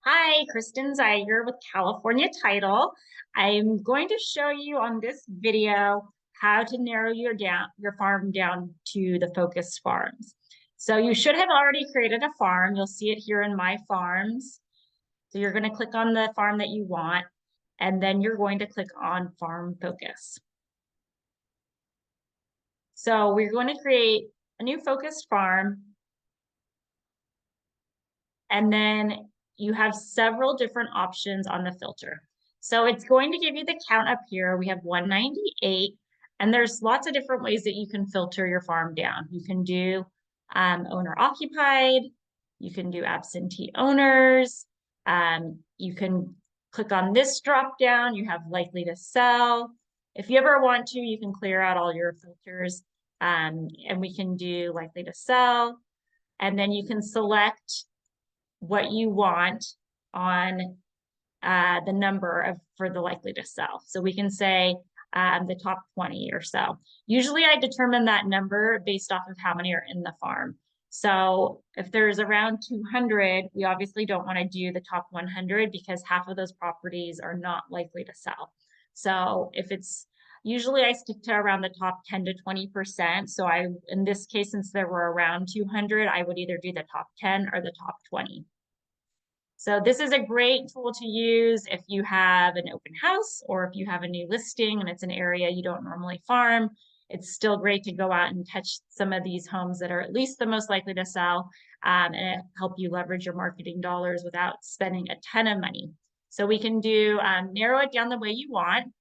Hi, Kristen Zeiger with California Title. I'm going to show you on this video how to narrow your farm down to the focused farms. So you should have already created a farm. You'll see it here in My Farms. So you're going to click on the farm that you want, and then you're going to click on Farm Focus. So we're going to create a new focused farm, and then you have several different options on the filter. So it's going to give you the count up here. We have 198, and there's lots of different ways that you can filter your farm down. You can do owner occupied, you can do absentee owners, you can click on this drop down, you have likely to sell. If you ever want to, you can clear out all your filters, and we can do likely to sell, and then you can select what you want on the number of for the likely to sell. So we can say the top 20 or so. Usually I determine that number based off of how many are in the farm. So if there's around 200, we obviously don't want to do the top 100 because half of those properties are not likely to sell. So if it's usually I stick to around the top 10 to 20%. So in this case, since there were around 200, I would either do the top 10 or the top 20. So this is a great tool to use if you have an open house or if you have a new listing and it's an area you don't normally farm. It's still great to go out and touch some of these homes that are at least the most likely to sell, and help you leverage your marketing dollars without spending a ton of money. So we can do narrow it down the way you want.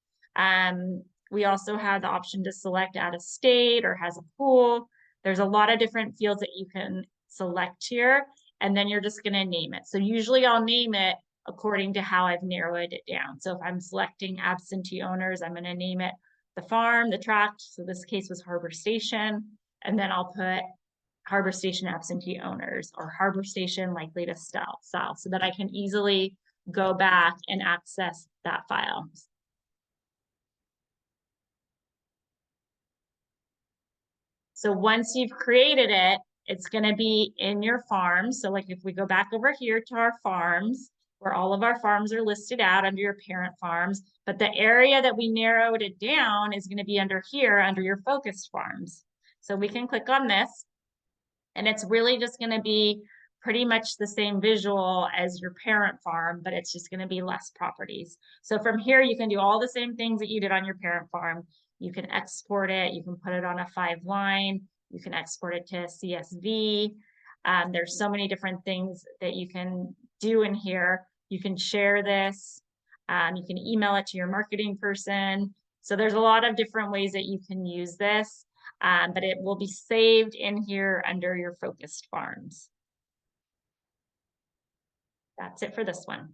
We also have the option to select out of state or has a pool. There's a lot of different fields that you can select here, and then you're just going to name it. So usually I'll name it according to how I've narrowed it down. So if I'm selecting absentee owners, I'm going to name it the farm, the tract. So this case was Harbor Station. And then I'll put Harbor Station absentee owners or Harbor Station likely to sell so that I can easily go back and access that file. So once you've created it, it's going to be in your farm. So like if we go back over here to our farms, where all of our farms are listed out under your parent farms, but the area that we narrowed it down is going to be under here, under your focused farms. So we can click on this, and it's really just going to be pretty much the same visual as your parent farm, but it's just going to be less properties. So from here, you can do all the same things that you did on your parent farm. You can export it, you can put it on a 5-line, you can export it to CSV. There's so many different things that you can do in here. You can share this, you can email it to your marketing person. So there's a lot of different ways that you can use this, but it will be saved in here under your focused farms. That's it for this one.